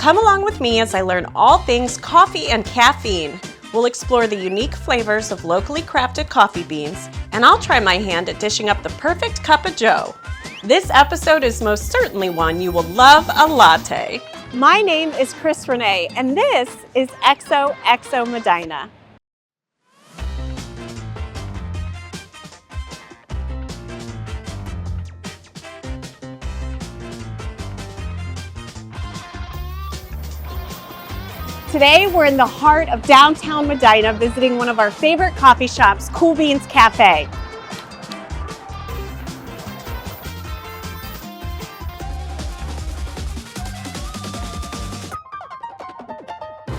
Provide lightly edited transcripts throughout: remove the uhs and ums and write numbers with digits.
Come along with me as I learn all things coffee and caffeine. We'll explore the unique flavors of locally crafted coffee beans, and I'll try my hand at dishing up the perfect cup of joe. This episode is most certainly one you will love a latte. My name is Kris Renee, and this is XOXO Medina. Today, we're in the heart of downtown Medina, visiting one of our favorite coffee shops, Cool Beans Cafe.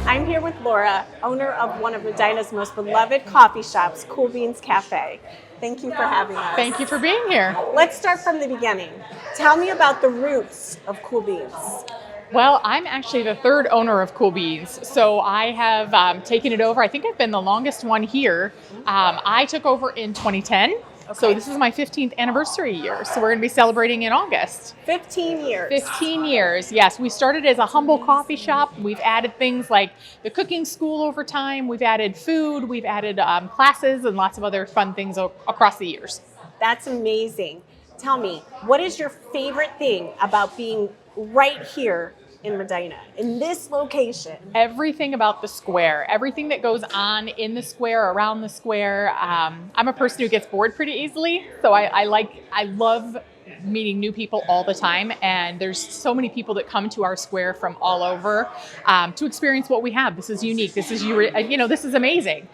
I'm here with Laura, owner of one of Medina's most beloved coffee shops, Cool Beans Cafe. Thank you for having us. Thank you for being here. Let's start from the beginning. Tell me about the roots of Cool Beans. Well, I'm actually the third owner of Cool Beans, so I have taken it over. I think I've been the longest one here. I took over in 2010, so this is my 15th anniversary year, so we're going to be celebrating in August. 15 years. 15 years, yes. We started as a humble coffee shop. We've added things like the cooking school over time. We've added food. We've added classes and lots of other fun things across the years. That's amazing. Tell me, what is your favorite thing about being right here in Medina, in this location? Everything about the square, everything that goes on in the square, around the square. I'm a person who gets bored pretty easily, so I love meeting new people all the time, and there's so many people that come to our square from all over to experience what we have. This is unique. This is this is amazing.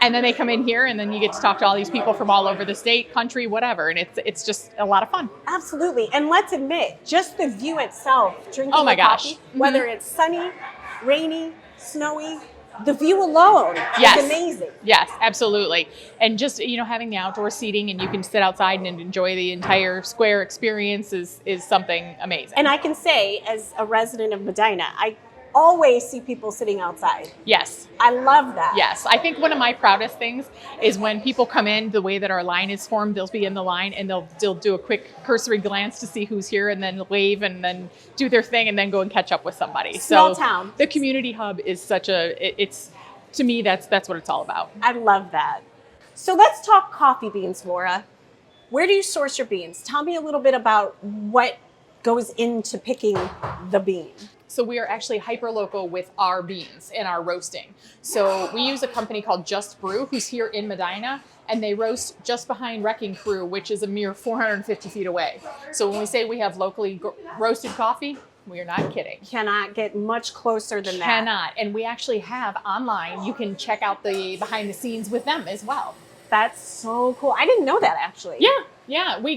And then they come in here, and then you get to talk to all these people from all over the state, country, whatever, and it's just a lot of fun. Absolutely. And let's admit, just the view itself, drinking coffee, whether it's sunny, rainy, snowy, the view alone is amazing. Yes, absolutely. And just, having the outdoor seating and you can sit outside and enjoy the entire square experience is something amazing. And I can say, as a resident of Medina, I always see people sitting outside. Yes. I love that. Yes. I think one of my proudest things is when people come in, the way that our line is formed, they'll be in the line and they'll do a quick cursory glance to see who's here and then wave and then do their thing and then go and catch up with somebody. Small town. The community hub is to me, that's what it's all about. I love that. So let's talk coffee beans, Laura. Where do you source your beans? Tell me a little bit about what goes into picking the bean. So we are actually hyper-local with our beans and our roasting. So we use a company called Just Brew, who's here in Medina, and they roast just behind Wrecking Crew, which is a mere 450 feet away. So when we say we have locally roasted coffee, we are not kidding. Cannot get much closer than that. Cannot. And we actually have online, you can check out the behind the scenes with them as well. That's so cool. I didn't know that, actually. Yeah. We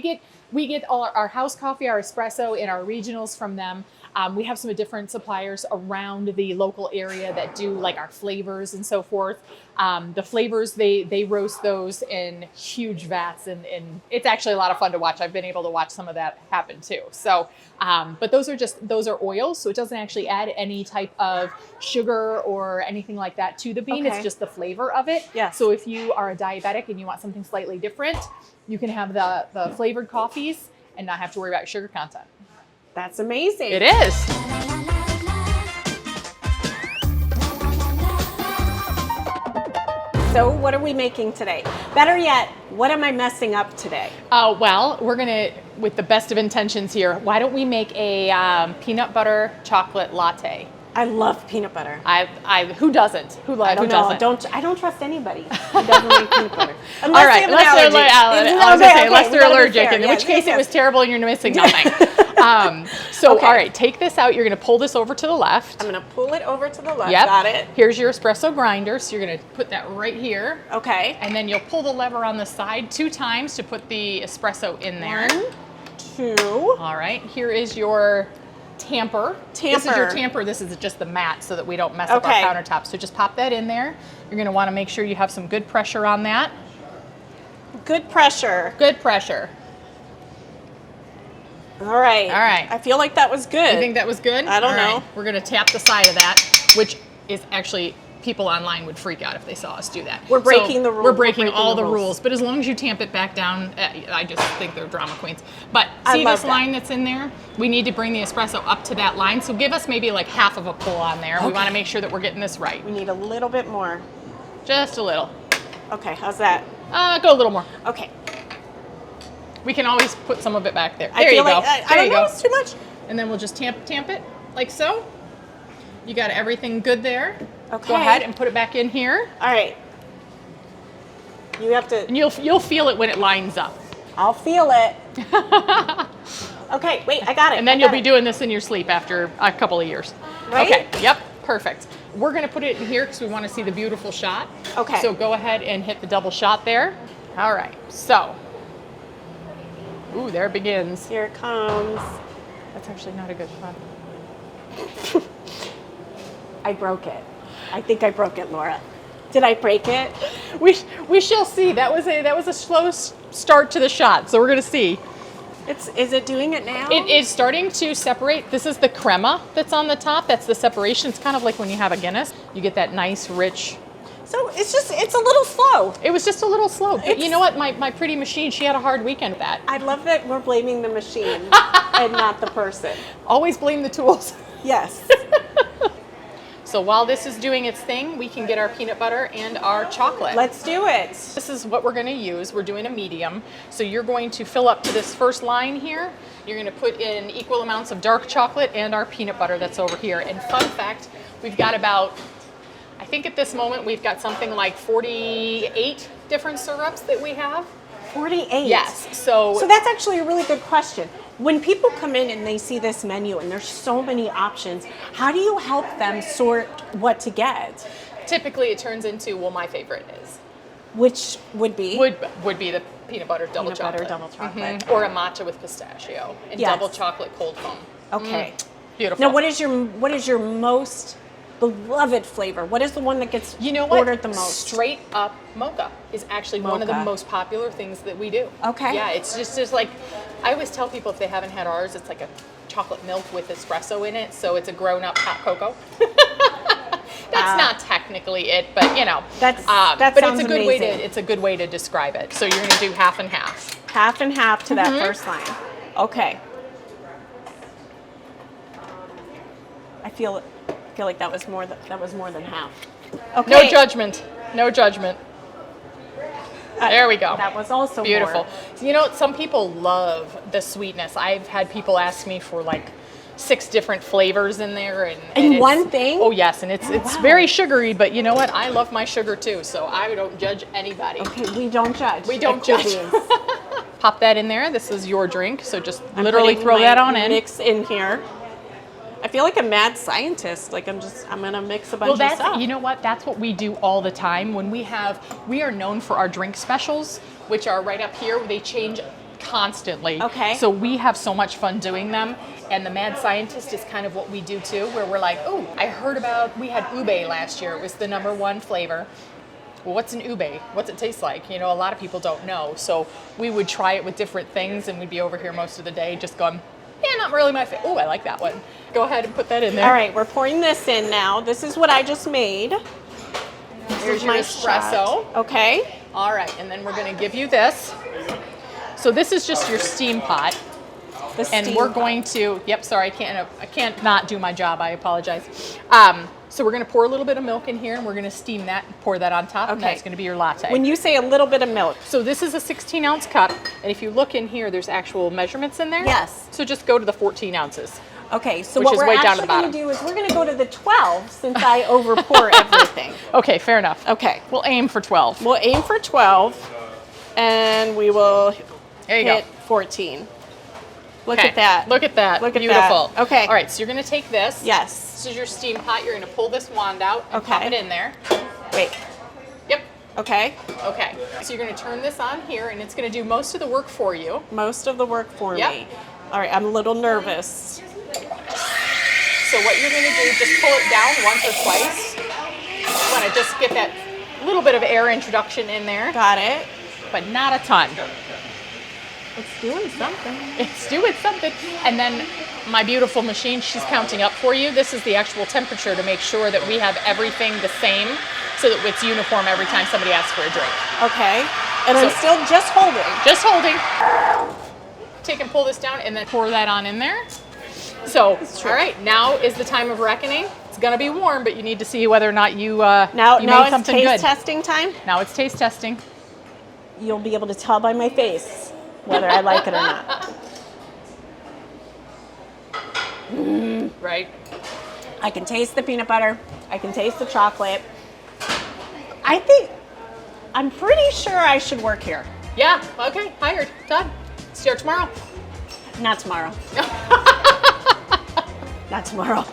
get all our house coffee, our espresso, and our regionals from them. We have some different suppliers around the local area that do like our flavors and so forth. The flavors, they roast those in huge vats, and it's actually a lot of fun to watch. I've been able to watch some of that happen too. So, but those are oils, so it doesn't actually add any type of sugar or anything like that to the bean. It's just the flavor of it. Yes. So if you are a diabetic and you want something slightly different, you can have the flavored coffees and not have to worry about sugar content. That's amazing. It is. So what are we making today? Better yet, what am I messing up today? Well, we're gonna, with the best of intentions here, why don't we make a peanut butter chocolate latte? I love peanut butter. Who doesn't? Who doesn't? I don't trust anybody who doesn't like peanut butter. All right, unless they're allergic, in which case it was terrible and you're missing nothing. All right, take this out. You're going to pull this over to the left. I'm going to pull it over to the left. Yep. Got it. Here's your espresso grinder. So you're going to put that right here. Okay. And then you'll pull the lever on the side 2 times to put the espresso in there. 1, 2. All right. Here is your tamper. This is your tamper. This is just the mat so that we don't mess up our countertop. So just pop that in there. You're going to want to make sure you have some good pressure on that. Good pressure. Good pressure. All right. All right. I feel like that was good. You think that was good? I don't know. We're going to tap the side of that, which is actually people online would freak out if they saw us do that. We're breaking the rules. We're breaking all the rules. But as long as you tamp it back down, I just think they're drama queens. But see this line that's in there? We need to bring the espresso up to that line. So give us maybe like half of a pull on there. Okay. We want to make sure that we're getting this right. We need a little bit more. Just a little. Okay, how's that? Go a little more. Okay. We can always put some of it back there. There you go. I don't know, it's too much. And then we'll just tamp it like so. You got everything good there. Okay. Go ahead and put it back in here. All right. You have to. And you'll feel it when it lines up. I'll feel it. Okay, wait, I got it. And then you'll be doing this in your sleep after a couple of years. Right? Okay, yep, perfect. We're gonna put it in here because we wanna see the beautiful shot. Okay. So go ahead and hit the double shot there. All right, so. Ooh, there it begins. Here it comes. That's actually not a good shot. I broke it. I think I broke it, Laura. Did I break it? We shall see. That was a slow start to the shot, so we're gonna see. Is it doing it now? It is starting to separate. This is the crema that's on the top. That's the separation. It's kind of like when you have a Guinness. You get that nice, rich. So it's a little slow. It was just a little slow. But you know what? My pretty machine, she had a hard weekend with that. I love that we're blaming the machine and not the person. Always blame the tools. Yes. So while this is doing its thing, we can get our peanut butter and our chocolate. Let's do it. This is what we're going to use. We're doing a medium. So you're going to fill up to this first line here. You're going to put in equal amounts of dark chocolate and our peanut butter that's over here. And fun fact, we've got about, I think at this moment, we've got something like 48 different syrups that we have. 48? Yes. So that's actually a really good question. When people come in and they see this menu and there's so many options, how do you help them sort what to get? Typically it turns into, well, my favorite is. Which would be? Would be the peanut butter double chocolate. Double chocolate. Mm-hmm. Or a matcha with pistachio and double chocolate cold foam. Okay. Beautiful. Now what is your most beloved flavor? What is the one that gets ordered the most? Straight up mocha is actually one of the most popular things that we do. Okay. Yeah, it's just like, I always tell people if they haven't had ours, it's like a chocolate milk with espresso in it, so it's a grown-up hot cocoa. That's not technically it, but you know. That but sounds it's a good amazing. it's a good way to describe it. So you're gonna do half and half. Half and half to that first line. Okay. I feel like that was more than half. Okay. No judgment. No judgment. There we go. That was also beautiful. more. You know, some people love the sweetness. I've had people ask me for like 6 different flavors in there, and one thing. Oh yes, and it's very sugary. But you know what? I love my sugar too, so I don't judge anybody. Okay, we don't judge. We don't judge. Pop that in there. This is your drink, so just literally throw that on in. Mix in here. I feel like a mad scientist. Like I'm gonna mix a bunch of stuff. You know what? That's what we do all the time. When we are known for our drink specials, which are right up here. They change constantly. Okay. So we have so much fun doing them. And the mad scientist is kind of what we do too, where we're like, oh, I heard we had ube last year. It was the #1 flavor. Well, what's an ube? What's it taste like? You know, a lot of people don't know. So we would try it with different things, and we'd be over here most of the day just going, yeah, not really my favorite. Oh, I like that one. Go ahead and put that in there. All right, we're pouring this in now. This is what I just made. Here's your espresso. Shot. Okay. All right, and then we're going to give you this. So this is just your steam pot. We're going to, sorry, I can't not do my job. I apologize. So we're going to pour a little bit of milk in here, and we're going to steam that and pour that on top, and that's going to be your latte. When you say a little bit of milk. So this is a 16-ounce cup, and if you look in here, there's actual measurements in there. Yes. So just go to the 14 ounces. Okay, so what we're actually going to do is we're going to go to the 12 since I overpour everything. Okay, fair enough. Okay. We'll aim for 12. We'll aim for 12, and we will hit 14. Look at that. Look at that. Look at beautiful. that. Okay. All right, so you're going to take this. Yes. This is your steam pot. You're going to pull this wand out and pop it in there. Wait. Yep. Okay. Okay. So you're going to turn this on here, and it's going to do most of the work for you. Most of the work for me. All right, I'm a little nervous. So what you're going to do, just pull it down once or twice. You want to just get that little bit of air introduction in there. Got it. But not a ton. It's doing something. It's doing something. And then my beautiful machine, she's counting up for you. This is the actual temperature to make sure that we have everything the same so that it's uniform every time somebody asks for a drink. Okay. And I'm still just holding. Just holding. Take and pull this down and then pour that on in there. So, all right, now is the time of reckoning. It's gonna be warm, but you need to see whether or not you Now made it's something taste good. testing time. Now it's taste testing. You'll be able to tell by my face whether I like it or not. Right. I can taste the peanut butter. I can taste the chocolate. I'm pretty sure I should work here. Yeah, okay, hired, done. Start tomorrow. Not tomorrow. Not tomorrow.